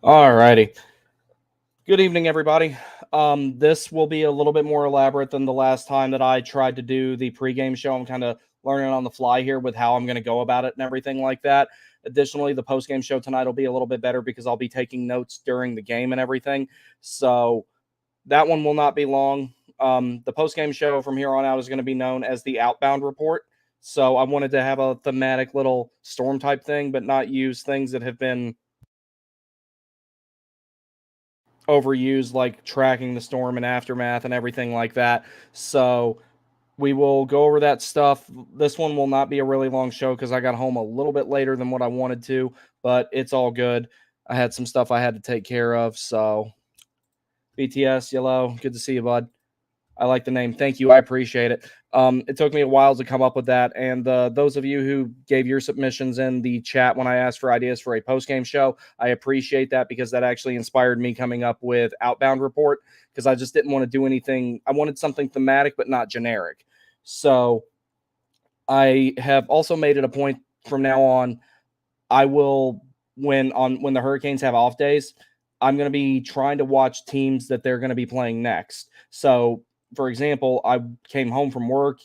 All righty. Good evening, everybody. This will be a little bit more elaborate than the last time that I tried to do the pregame show. I'm kind of learning on the fly here with how I'm going to go about it and everything like that. Additionally, the postgame show tonight will be a little bit better because I'll be taking notes during the game and everything. So that one will not be long. The postgame show from here on out is going to be known as the Outbound Report. So I wanted to have a thematic little storm type thing, but not use things that have been overused, like tracking the storm and aftermath and everything like that. So we will go over that stuff. This one will not be a really long show because I got home a little bit later than what I wanted to, but it's all good. I had some stuff I had to take care of. So BTS, Yellow, good to see you, bud. I like the name. Thank you. I appreciate it. It took me a while to come up with that. And those of you who gave your submissions in the chat when I asked for ideas for a post-game show, I appreciate that because that actually inspired me coming up with Outbound Report because I just didn't want to do anything. I wanted something thematic but not generic. So I have also made it a point from now on, I will when the Hurricanes have off days, I'm going to be trying to watch teams that they're going to be playing next. So, for example, I came home from work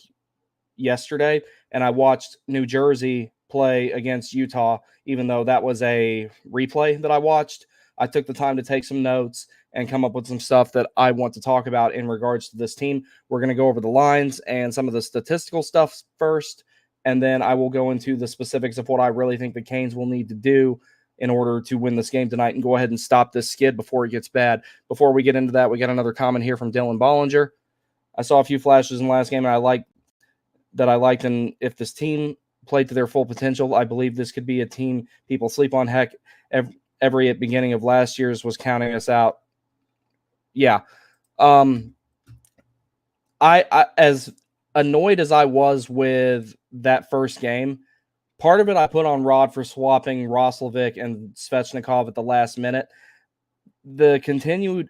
yesterday and I watched New Jersey play against Utah, even though that was a replay that I watched. I took the time to take some notes and come up with some stuff that I want to talk about in regards to this team. We're going to go over the lines and some of the statistical stuff first, and then I will go into the specifics of what I really think the Canes will need to do in order to win this game tonight and go ahead and stop this skid before it gets bad. Before we get into that, we got another comment here from Dylan Bollinger. I saw a few flashes in the last game, and I liked, and if this team played to their full potential, I believe this could be a team people sleep on. Heck, every at beginning of last year's was counting us out. Yeah. I as annoyed as I was with that first game, part of it I put on Rod for swapping Roslovic and Svechnikov at the last minute. The continued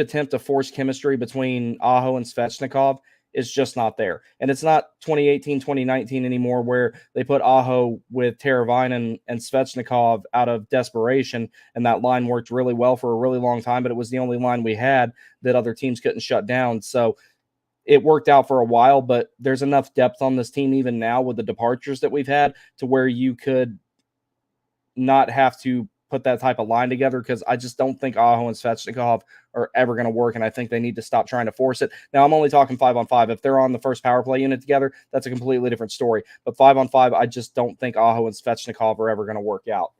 attempt to force chemistry between Aho and Svechnikov is just not there. And it's not 2018, 2019 anymore where they put Aho with Teravainen and Svechnikov out of desperation, and that line worked really well for a really long time, but it was the only line we had that other teams couldn't shut down. So it worked out for a while, but there's enough depth on this team even now with the departures that we've had to where you could not have to put that type of line together because I just don't think Aho and Svechnikov are ever going to work, and I think they need to stop trying to force it. Now, I'm only talking 5-on-5. If they're on the first power play unit together, that's a completely different story. But 5-on-5, I just don't think Aho and Svechnikov are ever going to work out.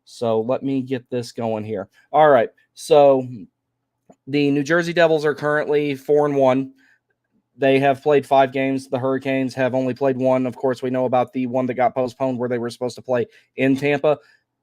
So let me get this going here. All right, so the New Jersey Devils are currently 4-1. They have played 5 games. The Hurricanes have only played 1. Of course, we know about the one that got postponed where they were supposed to play in Tampa.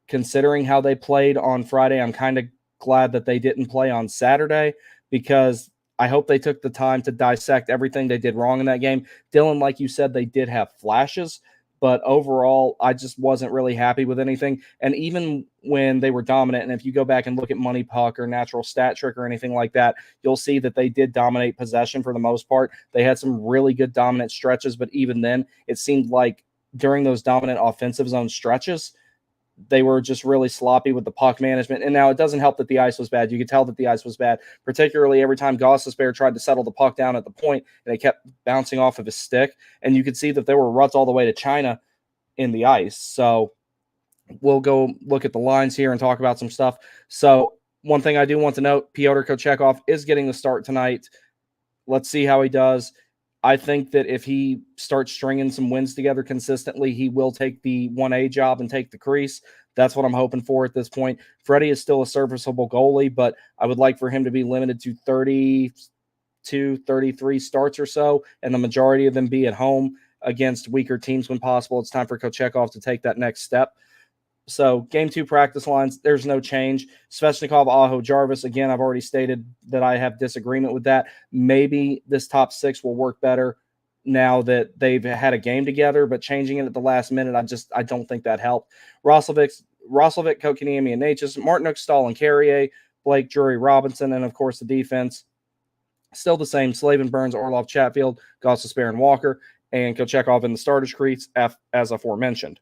Considering how they played on Friday, I'm kind of glad that they didn't play on Saturday because I hope they took the time to dissect everything they did wrong in that game. Dylan, like you said, they did have flashes, but overall, I just wasn't really happy with anything. And even when they were dominant, and if you go back and look at Money Puck or Natural Stat Trick or anything like that, you'll see that they did dominate possession for the most part. They had some really good dominant stretches, but even then, it seemed like during those dominant offensive zone stretches, they were just really sloppy with the puck management. And now it doesn't help that the ice was bad. You could tell that the ice was bad, particularly every time Gostisbehere tried to settle the puck down at the point and it kept bouncing off of his stick. And you could see that there were ruts all the way to China in the ice. So we'll go look at the lines here and talk about some stuff. So one thing I do want to note, Pyotr Kochekov is getting the start tonight. Let's see how he does. I think that if he starts stringing some wins together consistently, he will take the 1A job and take the crease. That's what I'm hoping for at this point. Freddie is still a serviceable goalie, but I would like for him to be limited to 32, 33 starts or so, and the majority of them be at home against weaker teams when possible. It's time for Kochekov to take that next step. So game 2 practice lines, there's no change. Svechnikov, Aho, Jarvis. Again, I've already stated that I have disagreement with that. Maybe this top 6 will work better now that they've had a game together, but changing it at the last minute, I don't think that helped. Roslovic, Kotkaniemi, and Natchez, Martinook, Stahl, and Carrier, Blake, Drury, Robinson, and of course the defense. Still the same: Slavin, Burns, Orlov, Chatfield, Gostisbehere, and Walker, and Kochekov in the starters crease as aforementioned.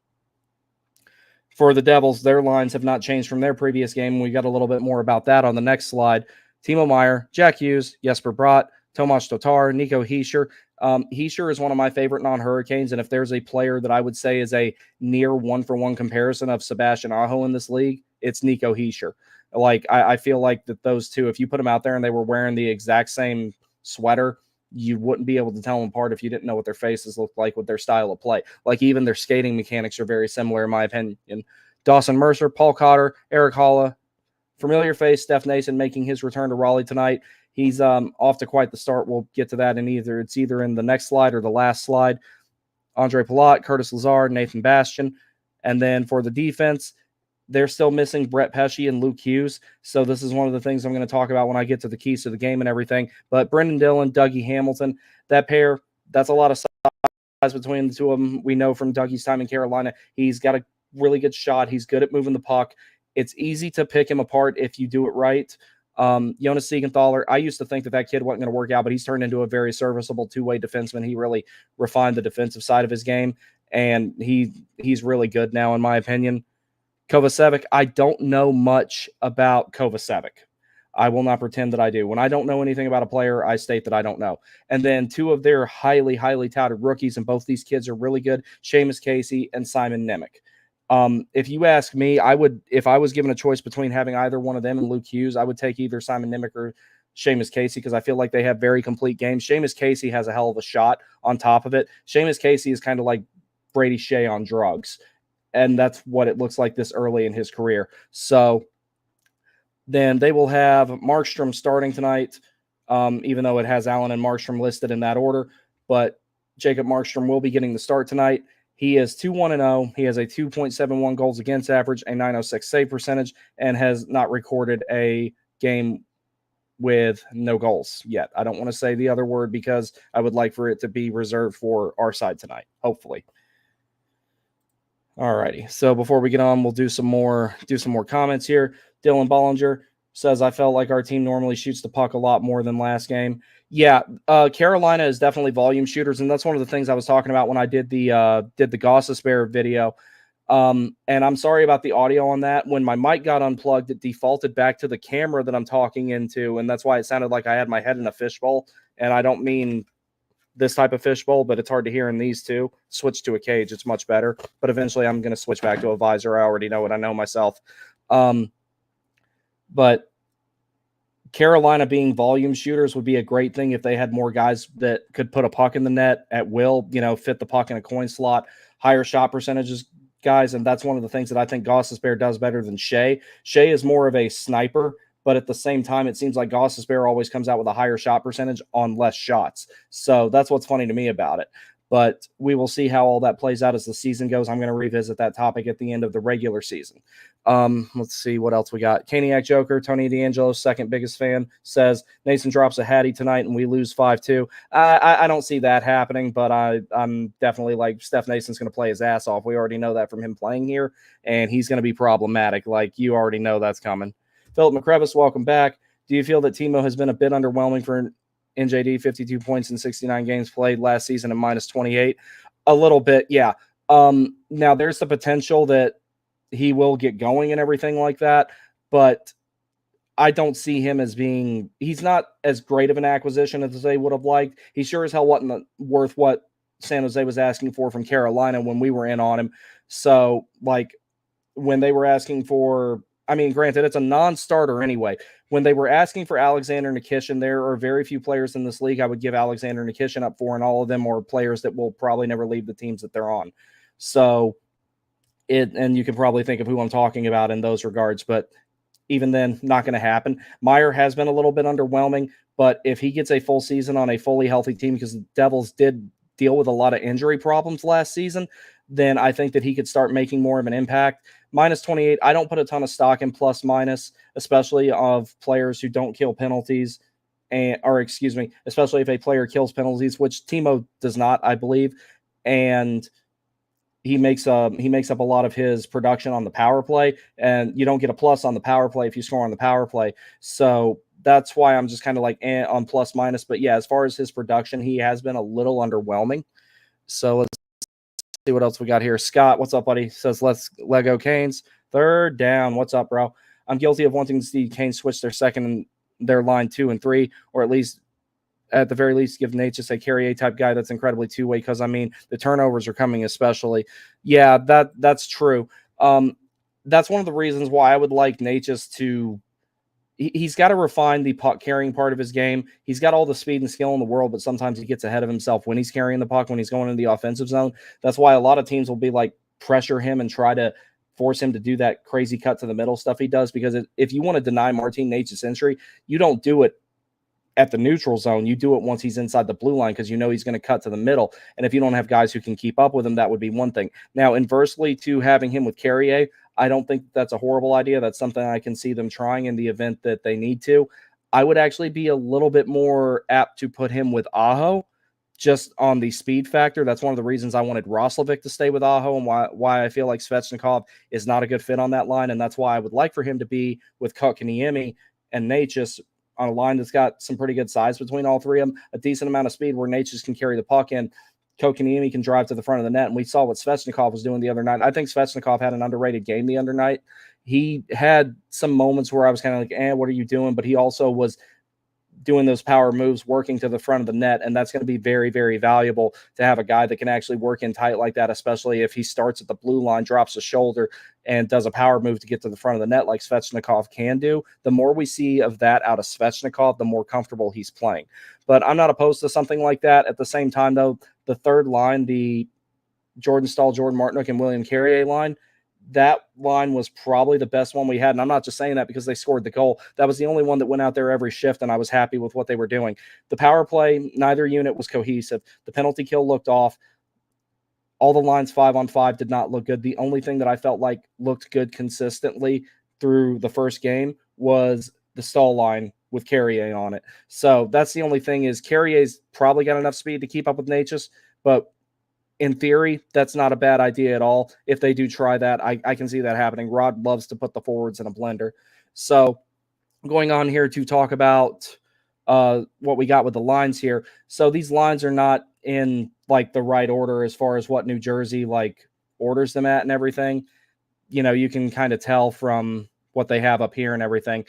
For the Devils, their lines have not changed from their previous game. We got a little bit more about that on the next slide. Timo Meier, Jack Hughes, Jesper Bratt, Tomas Tatar, Nico Hischier. Hischier is one of my favorite non-Hurricanes, and if there's a player that I would say is a near one-for-one comparison of Sebastian Aho in this league, it's Nico Hischier. Like, I feel like that those two, if you put them out there and they were wearing the exact same sweater, you wouldn't be able to tell them apart if you didn't know what their faces looked like with their style of play. Like, even their skating mechanics are very similar, in my opinion. Dawson Mercer, Paul Cotter, Eric Holla, familiar face, Steph Nason making his return to Raleigh tonight. He's off to quite the start. We'll get to that it's either in the next slide or the last slide. Andre Palat, Curtis Lazar, Nathan Bastian. And then for the defense, they're still missing Brett Pesce and Luke Hughes. So this is one of the things I'm going to talk about when I get to the keys to the game and everything. But Brendan Dillon, Dougie Hamilton, that pair, that's a lot of size between the two of them. We know from Dougie's time in Carolina, he's got a really good shot. He's good at moving the puck. It's easy to pick him apart if you do it right. Jonas Siegenthaler, I used to think that kid wasn't going to work out, but he's turned into a very serviceable two-way defenseman. He really refined the defensive side of his game, and he's really good now, in my opinion. Kovacevic, I don't know much about Kovacevic. I will not pretend that I do. When I don't know anything about a player, I state that I don't know. And then two of their highly, highly touted rookies, and both these kids are really good, Seamus Casey and Simon Nemec. If you ask me, if I was given a choice between having either one of them and Luke Hughes, I would take either Simon Nemec or Seamus Casey because I feel like they have very complete games. Seamus Casey has a hell of a shot on top of it. Seamus Casey is kind of like Brady Shea on drugs. And that's what it looks like this early in his career. So then they will have Markstrom starting tonight, even though it has Allen and Markstrom listed in that order. But Jacob Markstrom will be getting the start tonight. He is 2-1-0. He has a 2.71 goals against average, a 906 save percentage, and has not recorded a game with no goals yet. I don't want to say the other word because I would like for it to be reserved for our side tonight, hopefully. Alrighty, so before we get on, we'll do some more comments here. Dylan Bollinger says, I felt like our team normally shoots the puck a lot more than last game. Yeah, Carolina is definitely volume shooters, and that's one of the things I was talking about when I did the Gostisbehere video. And I'm sorry about the audio on that. When my mic got unplugged, it defaulted back to the camera that I'm talking into, and that's why it sounded like I had my head in a fishbowl. And I don't mean this type of fishbowl, but it's hard to hear in these two. Switch to a cage, it's much better. But eventually I'm going to switch back to a visor. I already know what I know myself. But Carolina being volume shooters would be a great thing if they had more guys that could put a puck in the net at will, fit the puck in a coin slot, higher shot percentages guys. And that's one of the things that I think Gostisbehere does better than Shea. Shea is more of a sniper, but at the same time, it seems like Gostisbehere always comes out with a higher shot percentage on less shots. So that's what's funny to me about it. But we will see how all that plays out as the season goes. I'm going to revisit that topic at the end of the regular season. Let's see what else we got. Caniac Joker, Tony D'Angelo, second biggest fan, says Nason drops a hattie tonight and we lose 5-2. I don't see that happening, but I'm definitely like Steph Nason's going to play his ass off. We already know that from him playing here, and he's going to be problematic. Like, you already know that's coming. Philip McCrevis, welcome back. Do you feel that Timo has been a bit underwhelming for NJD? 52 points in 69 games played last season and minus 28. A little bit, yeah. Now, there's the potential that he will get going and everything like that, but I don't see him as being – he's not as great of an acquisition as they would have liked. He sure as hell wasn't worth what San Jose was asking for from Carolina when we were in on him. So, like, when they were asking for – I mean, granted, it's a non-starter anyway. When they were asking for Alexander Nikishin, there are very few players in this league I would give Alexander Nikishin up for, and all of them are players that will probably never leave the teams that they're on. So, and you can probably think of who I'm talking about in those regards, but even then, not going to happen. Meier has been a little bit underwhelming, but if he gets a full season on a fully healthy team, because the Devils did deal with a lot of injury problems last season, then I think that he could start making more of an impact. Minus 28, I don't put a ton of stock in plus minus, especially of players who don't kill penalties, especially if a player kills penalties, which Timo does not, I believe. And he makes up a lot of his production on the power play, and you don't get a plus on the power play if you score on the power play. So that's why I'm just kind of like on plus minus. But yeah, as far as his production, he has been a little underwhelming. So let's See what else we got here. Scott, what's up, buddy? Says, let's Lego Canes. Third down. What's up, bro? I'm guilty of wanting to see Canes switch their second and their line 2 and 3, or at the very least, give Nate just a Carrier type guy that's incredibly two-way. Because I mean, the turnovers are coming, especially. Yeah, that's true. That's one of the reasons why I would like Nate just to. He's got to refine the puck carrying part of his game. He's got all the speed and skill in the world, but sometimes he gets ahead of himself when he's carrying the puck, when he's going into the offensive zone. That's why a lot of teams will be like pressure him and try to force him to do that crazy cut to the middle stuff he does. Because if you want to deny Martin Necas entry, you don't do it at the neutral zone. You do it once he's inside the blue line because you know he's going to cut to the middle. And if you don't have guys who can keep up with him, that would be one thing. Now, inversely to having him with Carrier, I don't think that's a horrible idea. That's something I can see them trying in the event that they need to. I would actually be a little bit more apt to put him with Aho just on the speed factor. That's one of the reasons I wanted Roslovic to stay with Aho and why I feel like Svechnikov is not a good fit on that line. And that's why I would like for him to be with Kotkaniemi and Necas on a line that's got some pretty good size between all three of them, a decent amount of speed where Necas can carry the puck in. Kotkaniemi can drive to the front of the net, and we saw what Svechnikov was doing the other night. I think Svechnikov had an underrated game the other night. He had some moments where I was kind of like, what are you doing? But he also was doing those power moves, working to the front of the net, and that's going to be very, very valuable to have a guy that can actually work in tight like that, especially if he starts at the blue line, drops a shoulder, and does a power move to get to the front of the net like Svechnikov can do. The more we see of that out of Svechnikov, the more comfortable he's playing. But I'm not opposed to something like that. At the same time, though, the third line, the Jordan Stahl, Jordan Martinook, and William Carrier line, that line was probably the best one we had. And I'm not just saying that because they scored the goal. That was the only one that went out there every shift, and I was happy with what they were doing. The power play, neither unit was cohesive. The penalty kill looked off. All the lines 5-on-5 did not look good. The only thing that I felt like looked good consistently through the first game was the Stahl line with Carrier on it. So that's the only thing is Carrier's probably got enough speed to keep up with Necas, but in theory, that's not a bad idea at all. If they do try that, I can see that happening. Rod loves to put the forwards in a blender. So going on here to talk about what we got with the lines here. So these lines are not in like the right order as far as what New Jersey like orders them at and everything. You know, you can kind of tell from what they have up here and everything.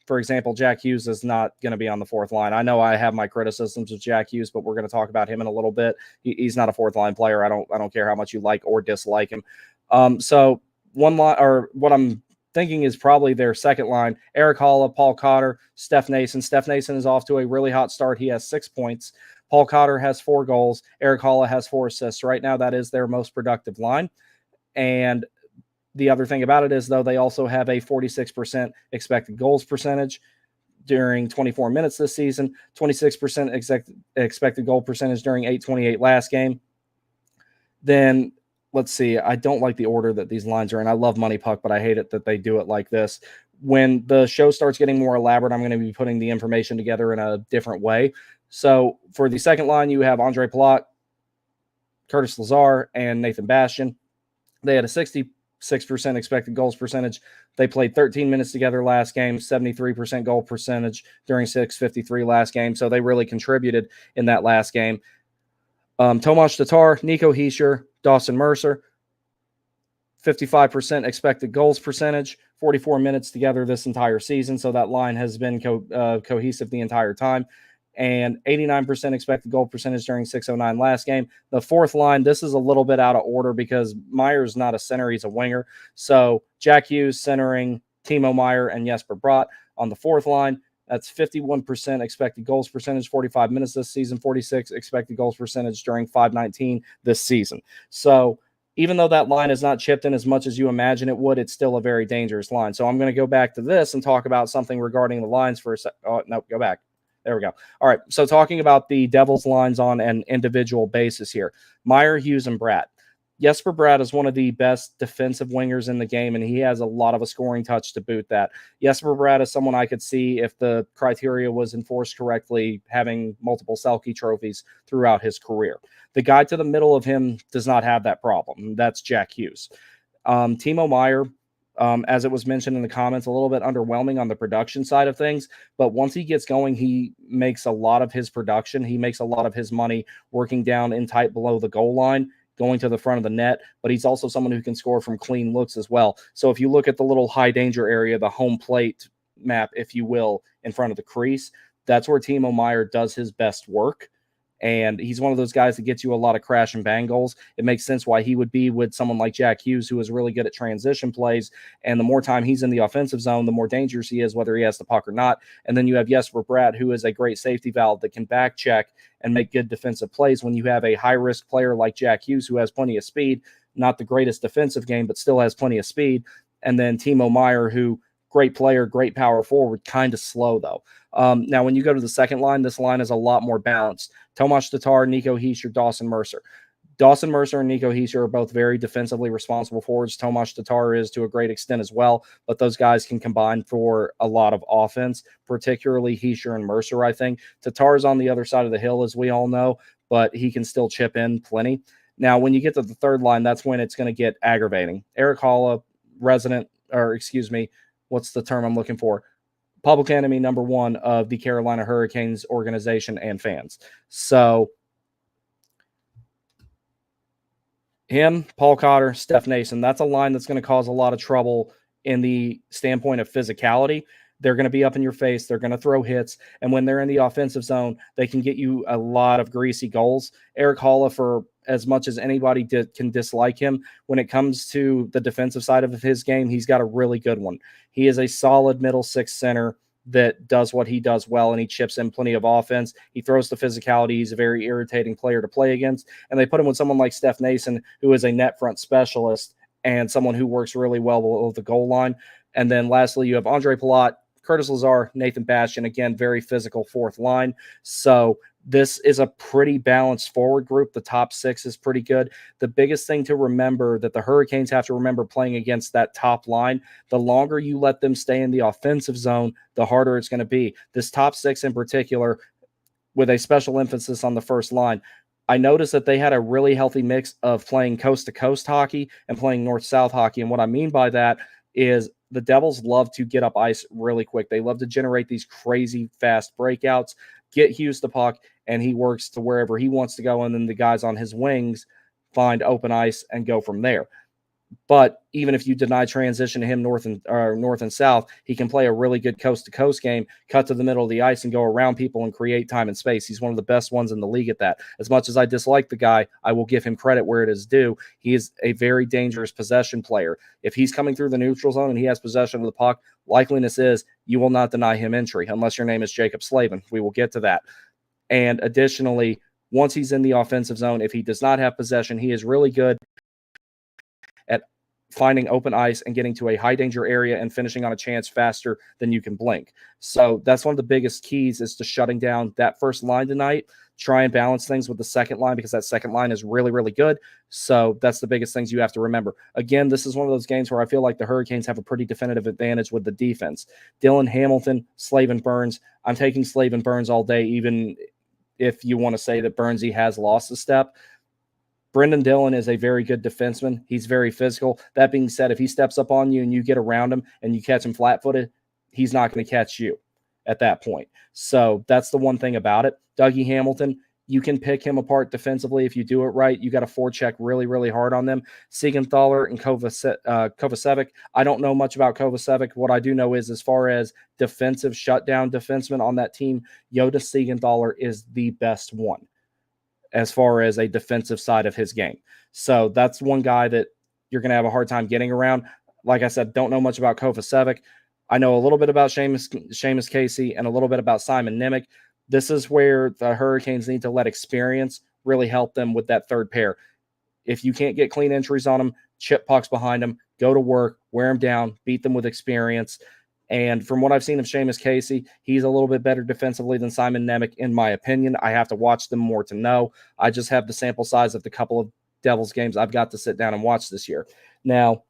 For example, Jack Hughes is not going to be on the fourth line. I know I have my criticisms of Jack Hughes, but we're going to talk about him in a little bit. He's not a fourth line player. I don't care how much you like or dislike him. So one line, or what I'm thinking is probably their second line: Eric Holla, Paul Cotter, Steph Nason. Steph Nason is off to a really hot start. He has 6 points. Paul Cotter has 4 goals. Eric Holla has 4 assists. Right now, that is their most productive line. And the other thing about it is, though, they also have a 46% expected goals percentage during 24 minutes this season, 26% expected goal percentage during 8:28 last game. Then, let's see, I don't like the order that these lines are in. I love Money Puck, but I hate it that they do it like this. When the show starts getting more elaborate, I'm going to be putting the information together in a different way. So for the second line, you have Andre Palat, Curtis Lazar, and Nathan Bastian. They had a 66% expected goals percentage. They played 13 minutes together last game, 73% goal percentage during 6:53 last game. So they really contributed in that last game. Tomas Tatar, Nico Hischier, Dawson Mercer, 55% expected goals percentage, 44 minutes together this entire season. So that line has been cohesive the entire time. And 89% expected goal percentage during 6:09 last game. The fourth line, this is a little bit out of order because Meyer's not a center, he's a winger. So Jack Hughes centering Timo Meier and Jesper Bratt on the fourth line. That's 51% expected goals percentage, 45 minutes this season, 46 expected goals percentage during 5:19 this season. So even though that line is not chipped in as much as you imagine it would, it's still a very dangerous line. So I'm going to go back to this and talk about something regarding the lines for a second. Oh, no, go back. There we go. All right, so talking about the Devils lines on an individual basis here. Meier, Hughes, and Bratt. Jesper Bratt is one of the best defensive wingers in the game, and he has a lot of a scoring touch to boot that. Jesper Bratt is someone I could see, if the criteria was enforced correctly, having multiple Selke trophies throughout his career. The guy to the middle of him does not have that problem. That's Jack Hughes. Timo Meier, as it was mentioned in the comments, a little bit underwhelming on the production side of things. But once he gets going, he makes a lot of his production. He makes a lot of his money working down in tight below the goal line. going to the front of the net, but he's also someone who can score from clean looks as well. So if you look at the little high danger area, the home plate map, if you will, in front of the crease, that's where Timo Meyer does his best work. And he's one of those guys that gets you a lot of crash and bang goals. It makes sense why he would be with someone like Jack Hughes, who is really good at transition plays. And the more time he's in the offensive zone, the more dangerous he is, whether he has the puck or not. And then you have Jesper Bratt, who is a great safety valve that can back check and make good defensive plays. When you have a high-risk player like Jack Hughes, who has plenty of speed, not the greatest defensive game, but still has plenty of speed. And then Timo Meyer, who great player, great power forward, kind of slow though. Now, when you go to the second line, this line is a lot more balanced. Tomas Tatar, Nico Hischier, Dawson Mercer. Dawson Mercer and Nico Hischier are both very defensively responsible forwards. Tomas Tatar is to a great extent as well, but those guys can combine for a lot of offense, particularly Hischier and Mercer, I think. Tatar is on the other side of the hill, as we all know, but he can still chip in plenty. Now, when you get to the third line, that's when it's going to get aggravating. Eric Holla, what's the term I'm looking for? Public enemy number one of the Carolina Hurricanes organization and fans. So him, Paul Cotter, Steph Nason, that's a line that's going to cause a lot of trouble in the standpoint of physicality. They're going to be up in your face. They're going to throw hits. And when they're in the offensive zone, they can get you a lot of greasy goals. Eric Holla, for as much as anybody can dislike him, when it comes to the defensive side of his game, he's got a really good one. He is a solid middle six center that does what he does well, and he chips in plenty of offense. He throws the physicality. He's a very irritating player to play against. And they put him with someone like Steph Nason, who is a net front specialist and someone who works really well below the goal line. And then lastly, you have Andre Palat, Curtis Lazar, Nathan Bastian, again, very physical fourth line. So this is a pretty balanced forward group. The top six is pretty good. The biggest thing to remember that the Hurricanes have to remember playing against that top line, the longer you let them stay in the offensive zone, the harder it's going to be. This top six in particular, with a special emphasis on the first line, I noticed that they had a really healthy mix of playing coast-to-coast hockey and playing north-south hockey. And what I mean by that is the Devils love to get up ice really quick. They love to generate these crazy fast breakouts, get Hughes the puck, and he works to wherever he wants to go, and then the guys on his wings find open ice and go from there. But even if you deny transition to him north and south, he can play a really good coast-to-coast game, cut to the middle of the ice and go around people and create time and space. He's one of the best ones in the league at that. As much as I dislike the guy, I will give him credit where it is due. He is a very dangerous possession player. If he's coming through the neutral zone and he has possession of the puck, likeliness is you will not deny him entry, unless your name is Jacob Slavin. We will get to that. And additionally, once he's in the offensive zone, if he does not have possession, he is really good at finding open ice and getting to a high danger area and finishing on a chance faster than you can blink. So that's one of the biggest keys, is to shutting down that first line tonight. Try and balance things with the second line, because that second line is really, really good. So that's the biggest things you have to remember. Again, this is one of those games where I feel like the Hurricanes have a pretty definitive advantage with the defense. Dylan Hamilton, Slavin Burns. I'm taking Slavin Burns all day, even if you want to say that Burnsy has lost a step. Brendan Dillon is a very good defenseman. He's very physical. That being said, if he steps up on you and you get around him and you catch him flat-footed, he's not going to catch you at that point. So that's the one thing about it. Dougie Hamilton, you can pick him apart defensively if you do it right. You got to forecheck really, really hard on them. Siegenthaler and Kovacevic. I don't know much about Kovacevic. What I do know is, as far as defensive shutdown defensemen on that team, Jonas Siegenthaler is the best one as far as a defensive side of his game. So that's one guy that you're going to have a hard time getting around. Like I said, don't know much about Kovacevic. I know a little bit about Seamus Casey and a little bit about Simon Nemec. This is where the Hurricanes need to let experience really help them with that third pair. If you can't get clean entries on them, chip pucks behind them, go to work, wear them down, beat them with experience. And from what I've seen of Seamus Casey, he's a little bit better defensively than Simon Nemec, in my opinion. I have to watch them more to know. I just have the sample size of the couple of Devils games I've got to sit down and watch this year. Now,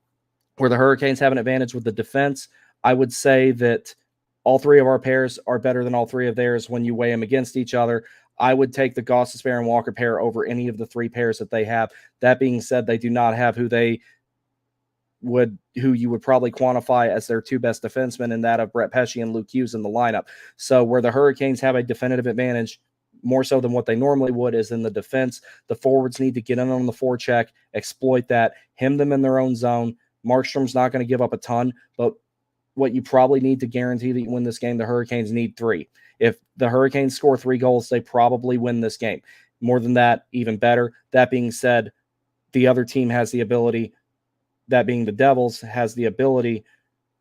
where the Hurricanes have an advantage with the defense, I would say that all three of our pairs are better than all three of theirs when you weigh them against each other. I would take the Gostisbehere and Walker pair over any of the three pairs that they have. That being said, they do not have who you would probably quantify as their two best defensemen, in that of Brett Pesce and Luke Hughes in the lineup. So where the Hurricanes have a definitive advantage, more so than what they normally would, is in the defense. The forwards need to get in on the forecheck, exploit that, hem them in their own zone. Markstrom's not going to give up a ton, but what you probably need to guarantee that you win this game, the Hurricanes need 3. If the Hurricanes score 3 goals, they probably win this game. More than that, even better. That being said, the other team has the ability, that being the Devils, has the ability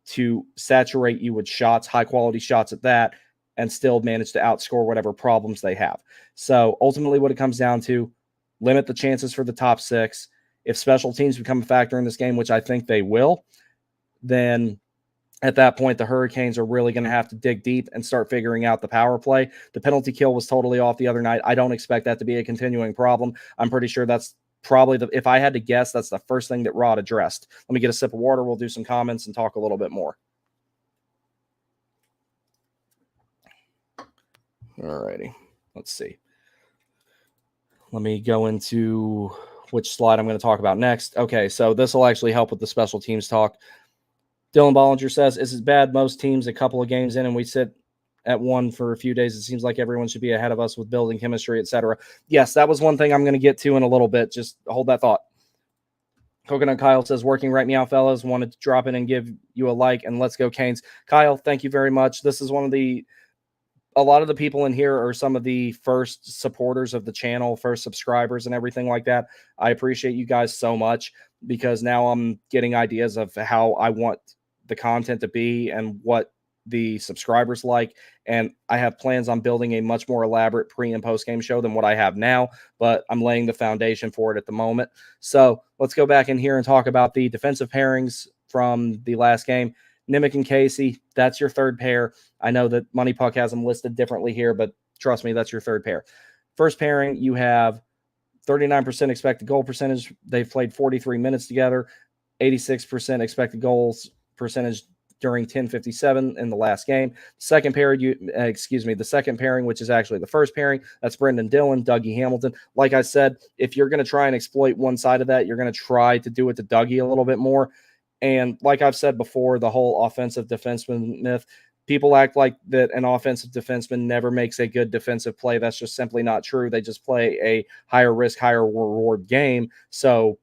to saturate you with shots, high-quality shots at that, and still manage to outscore whatever problems they have. So ultimately what it comes down to, limit the chances for the top 6. If special teams become a factor in this game, which I think they will, then at that point, the Hurricanes are really going to have to dig deep and start figuring out the power play. The penalty kill was totally off the other night. I don't expect that to be a continuing problem. I'm pretty sure that's probably if I had to guess, that's the first thing that Rod addressed. Let me get a sip of water. We'll do some comments and talk a little bit more. All righty. Let's see. Let me go into which slide I'm going to talk about next. Okay, so this will actually help with the special teams talk. Dylan Bollinger says, is it bad most teams a couple of games in and we sit at 1 for a few days? It seems like everyone should be ahead of us with building chemistry, etc. Yes, that was one thing I'm going to get to in a little bit. Just hold that thought. Coconut Kyle says, working right meow, fellas. Wanted to drop in and give you a like, and let's go Canes. Kyle, thank you very much. This is a lot of the people in here are some of the first supporters of the channel, first subscribers and everything like that. I appreciate you guys so much, because now I'm getting ideas of how I want the content to be and what the subscribers like. And I have plans on building a much more elaborate pre and post game show than what I have now, but I'm laying the foundation for it at the moment. So let's go back in here and talk about the defensive pairings from the last game. Nimick and Casey, that's your third pair. I know that Money Puck has them listed differently here, but trust me, that's your third pair. First pairing, you have 39% expected goal percentage. They've played 43 minutes together, 86% expected goals percentage during 10:57 in the last game. Second pairing, the second pairing, which is actually the first pairing, that's Brendan Dillon, Dougie Hamilton. Like I said, if you're going to try and exploit one side of that, you're going to try to do it to Dougie a little bit more. And like I've said before, the whole offensive defenseman myth, people act like that an offensive defenseman never makes a good defensive play. That's just simply not true. They just play a higher risk, higher reward game. So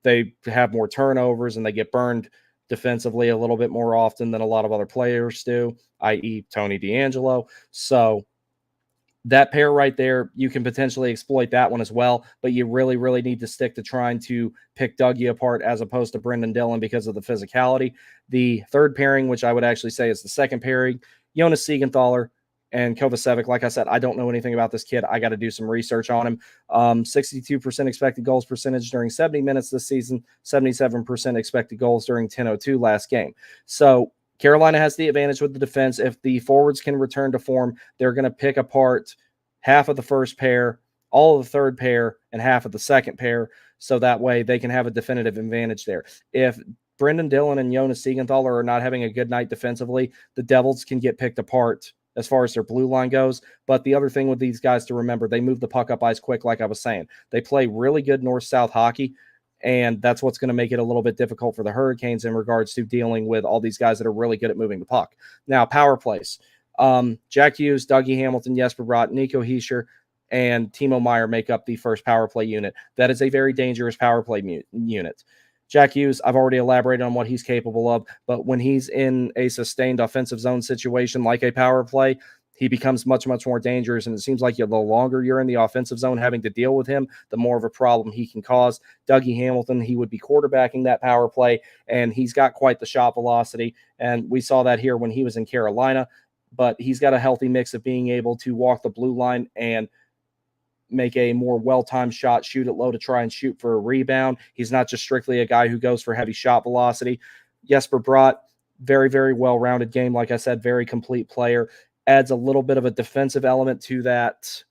they have more turnovers and they get burned defensively a little bit more often than a lot of other players do, i.e. Tony DeAngelo. So that pair right there, you can potentially exploit that one as well, but you really, really need to stick to trying to pick Dougie apart as opposed to Brendan Dillon because of the physicality. The third pairing, which I would actually say is the second pairing, Jonas Siegenthaler and Kovacevic. Like I said, I don't know anything about this kid. I got to do some research on him. 62% expected goals percentage during 70 minutes this season, 77% expected goals during 10:02 last game. So Carolina has the advantage with the defense. If the forwards can return to form, they're going to pick apart half of the first pair, all of the third pair, and half of the second pair, so that way they can have a definitive advantage there. If Brendan Dillon and Jonas Siegenthaler are not having a good night defensively, the Devils can get picked apart as far as their blue line goes. But the other thing with these guys to remember, they move the puck up ice quick, like I was saying. They play really good north-south hockey, and that's what's going to make it a little bit difficult for the Hurricanes in regards to dealing with all these guys that are really good at moving the puck. Now, power plays. Jack Hughes, Dougie Hamilton, Jesper Bratt, Nico Hischier, and Timo Meier make up the first power play unit. That is a very dangerous power play unit. Jack Hughes, I've already elaborated on what he's capable of, but when he's in a sustained offensive zone situation like a power play, he becomes much, much more dangerous, and it seems like the longer you're in the offensive zone having to deal with him, the more of a problem he can cause. Dougie Hamilton, he would be quarterbacking that power play, and he's got quite the shot velocity, and we saw that here when he was in Carolina, but he's got a healthy mix of being able to walk the blue line and make a more well-timed shot, shoot it low to try and shoot for a rebound. He's not just strictly a guy who goes for heavy shot velocity. Jesper Bratt, very, very well-rounded game. Like I said, very complete player. Adds a little bit of a defensive element to that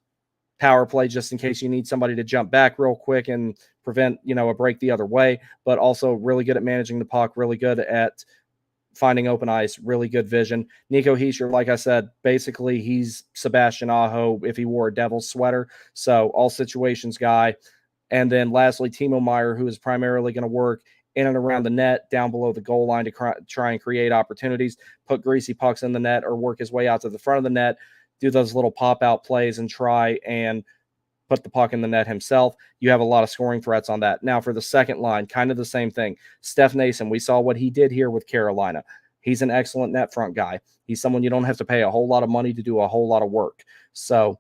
power play just in case you need somebody to jump back real quick and prevent, a break the other way, but also really good at managing the puck, really good at finding open ice, really good vision. Nico Hischier, like I said, basically he's Sebastian Aho if he wore a Devils sweater. So all situations guy. And then lastly, Timo Meier, who is primarily going to work in and around the net, down below the goal line to try and create opportunities, put greasy pucks in the net or work his way out to the front of the net do those little pop-out plays and try and put the puck in the net himself. You have a lot of scoring threats on that. Now, for the second line, kind of the same thing. Steph Nason, we saw what he did here with Carolina. He's an excellent net front guy. He's someone you don't have to pay a whole lot of money to do a whole lot of work. So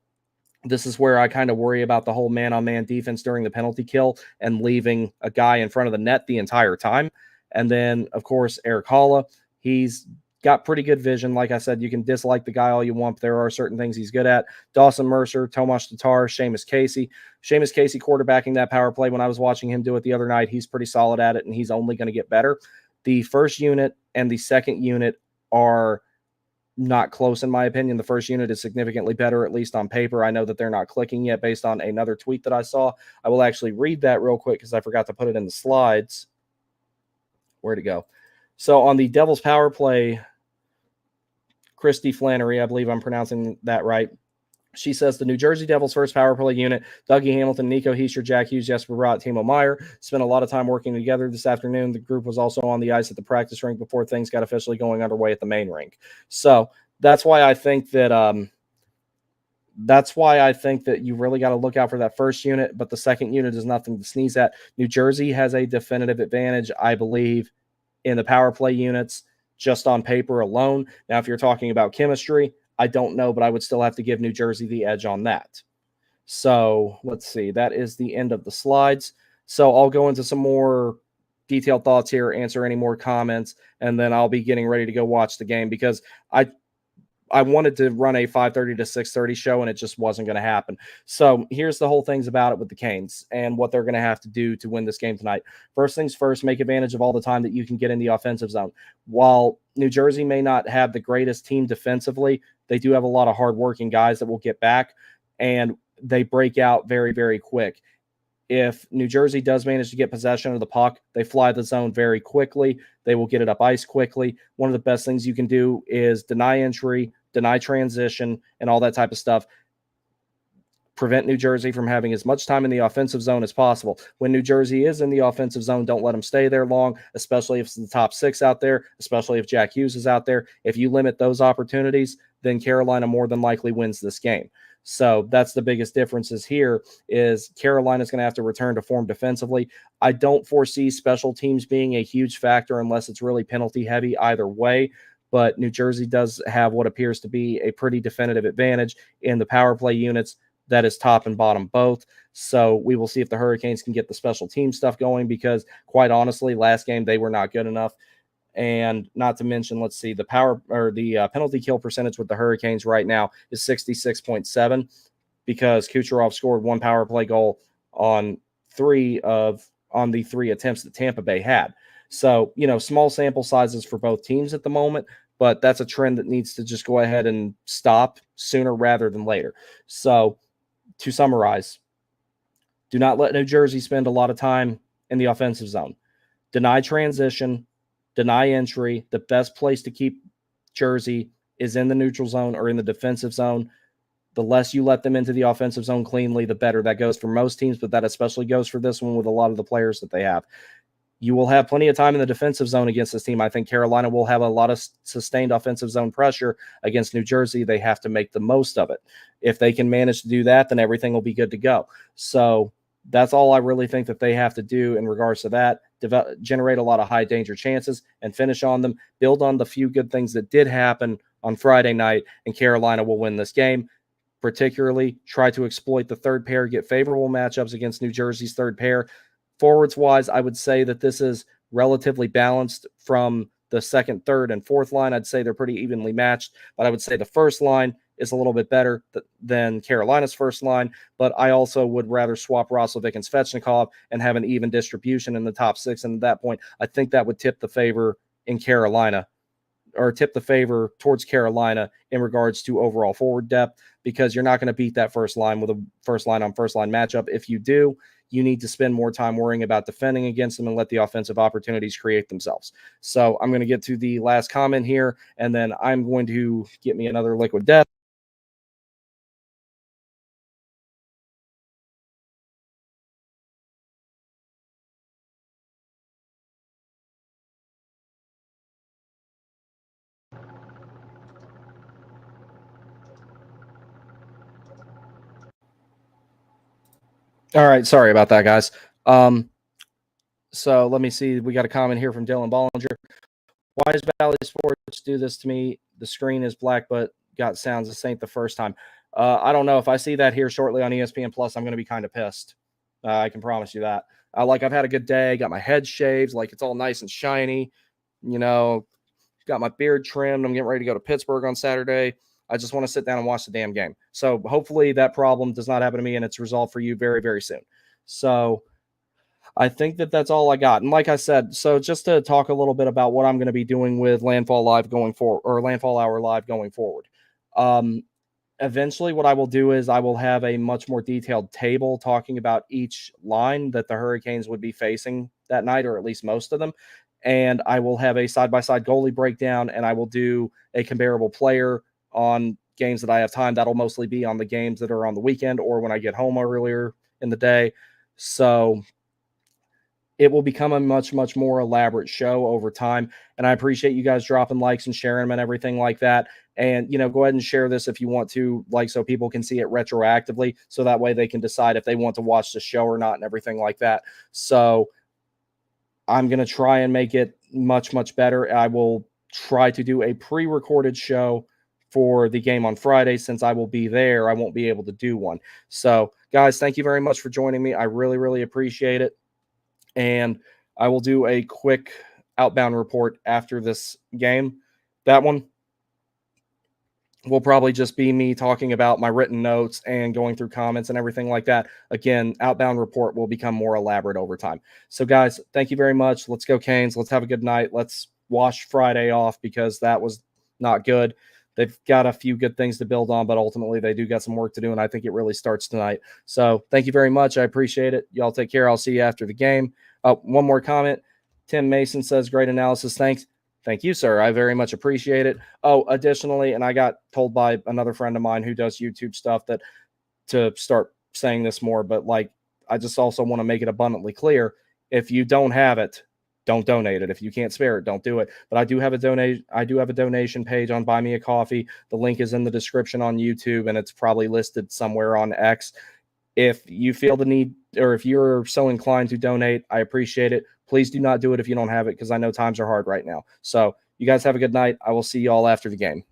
this is where I kind of worry about the whole man-on-man defense during the penalty kill and leaving a guy in front of the net the entire time. And then, of course, Eric Halla, he's got pretty good vision. Like I said, you can dislike the guy all you want, but there are certain things he's good at. Dawson Mercer, Tomas Tatar, Seamus Casey. Seamus Casey quarterbacking that power play. When I was watching him do it the other night, he's pretty solid at it, and he's only going to get better. The first unit and the second unit are not close, in my opinion. The first unit is significantly better, at least on paper. I know that they're not clicking yet based on another tweet that I saw. I will actually read that real quick because I forgot to put it in the slides. Where'd it go? So on the Devils power play, Christy Flannery, I believe I'm pronouncing that right. She says the New Jersey Devils first power play unit, Dougie Hamilton, Nico Heischer, Jack Hughes, Jesper Bratt, Timo Meyer, spent a lot of time working together this afternoon. The group was also on the ice at the practice rink before things got officially going underway at the main rink. So that's why I think that you really got to look out for that first unit, but the second unit is nothing to sneeze at. New Jersey has a definitive advantage, I believe, in the power play units just on paper alone. Now, if you're talking about chemistry, I don't know, but I would still have to give New Jersey the edge on that. So let's see. That is the end of the slides. So I'll go into some more detailed thoughts here, answer any more comments, and then I'll be getting ready to go watch the game because I wanted to run a 5:30 to 6:30 show, and it just wasn't going to happen. So here's the whole things about it with the Canes and what they're going to have to do to win this game tonight. First things first, make advantage of all the time that you can get in the offensive zone. While New Jersey may not have the greatest team defensively, they do have a lot of hardworking guys that will get back, and they break out very, very quick. If New Jersey does manage to get possession of the puck, they fly the zone very quickly. They will get it up ice quickly. One of the best things you can do is deny entry, deny transition, and all that type of stuff. Prevent New Jersey from having as much time in the offensive zone as possible. When New Jersey is in the offensive zone, don't let them stay there long, especially if it's the top six out there, especially if Jack Hughes is out there. If you limit those opportunities, then Carolina more than likely wins this game. So that's the biggest differences here is Carolina's going to have to return to form defensively. I don't foresee special teams being a huge factor unless it's really penalty heavy either way. But New Jersey does have what appears to be a pretty definitive advantage in the power play units. That is top and bottom both. So we will see if the Hurricanes can get the special team stuff going because, quite honestly, last game they were not good enough. And not to mention, let's see, the penalty kill percentage with the Hurricanes right now is 66.7 because Kucherov scored one power play goal on the three attempts that Tampa Bay had. So, small sample sizes for both teams at the moment, but that's a trend that needs to just go ahead and stop sooner rather than later. So, to summarize, do not let New Jersey spend a lot of time in the offensive zone. Deny transition, deny entry. The best place to keep Jersey is in the neutral zone or in the defensive zone. The less you let them into the offensive zone cleanly, the better. That goes for most teams, but that especially goes for this one with a lot of the players that they have. You will have plenty of time in the defensive zone against this team. I think Carolina will have a lot of sustained offensive zone pressure against New Jersey. They have to make the most of it. If they can manage to do that, then everything will be good to go. So that's all I really think that they have to do in regards to that. Generate a lot of high danger chances and finish on them. Build on the few good things that did happen on Friday night, and Carolina will win this game. Particularly, try to exploit the third pair, get favorable matchups against New Jersey's third pair. Forwards-wise, I would say that this is relatively balanced from the second, third, and fourth line. I'd say they're pretty evenly matched, but I would say the first line is a little bit better than Carolina's first line, but I also would rather swap Roslovic and Svechnikov and have an even distribution in the top six, and at that point, I think that would tip the favor in Carolina or tip the favor towards Carolina in regards to overall forward depth because you're not going to beat that first line with a first line on first line matchup. If you do, you need to spend more time worrying about defending against them and let the offensive opportunities create themselves. So I'm going to get to the last comment here, and then I'm going to get me another liquid death. All right, sorry about that, guys. So let me see. We got a comment here from Dylan Bollinger. Why does Valley Sports do this to me? The screen is black, but got sounds. This ain't the first time. I don't know. If I see that here shortly on ESPN Plus, I'm going to be kind of pissed. I can promise you that. Like, I've had a good day, got my head shaved, like it's all nice and shiny. You know, got my beard trimmed. I'm getting ready to go to Pittsburgh on Saturday. I just want to sit down and watch the damn game. So hopefully that problem does not happen to me and it's resolved for you very, very soon. So I think that that's all I got. And like I said, so just to talk a little bit about what I'm going to be doing with Landfall Live going forward, or Landfall Hour Live going forward. Um, Eventually, what I will do is I will have a much more detailed table talking about each line that the Hurricanes would be facing that night, or at least most of them. And I will have a side by side goalie breakdown, and I will do a comparable player on games that I have time. That'll mostly be on the games that are on the weekend or when I get home earlier in the day. So it will become a much, much more elaborate show over time. And I appreciate you guys dropping likes and sharing them and everything like that. And, go ahead and share this if you want to, like, so people can see it retroactively. So that way they can decide if they want to watch the show or not and everything like that. So I'm going to try and make it much, much better. I will try to do a pre-recorded show for the game on Friday. Since I will be there, I won't be able to do one. So, guys, thank you very much for joining me. I really, really appreciate it. And I will do a quick outbound report after this game. That one will probably just be me talking about my written notes and going through comments and everything like that. Again, outbound report will become more elaborate over time. So, guys, thank you very much. Let's go Canes. Let's have a good night. Let's wash Friday off because that was not good. They've got a few good things to build on, but ultimately they do got some work to do, and I think it really starts tonight. So thank you very much. I appreciate it. Y'all take care. I'll see you after the game. One more comment. Tim Mason says, great analysis. Thanks. Thank you, sir. I very much appreciate it. Oh, additionally, and I got told by another friend of mine who does YouTube stuff that to start saying this more, but like, I just also want to make it abundantly clear. If you don't have it, don't donate it. If you can't spare it, don't do it. But I do have a donation page on Buy Me a Coffee. The link is in the description on YouTube, and it's probably listed somewhere on X. If you feel the need, or if you're so inclined to donate, I appreciate it. Please do not do it if you don't have it, because I know times are hard right now. So you guys have a good night. I will see you all after the game.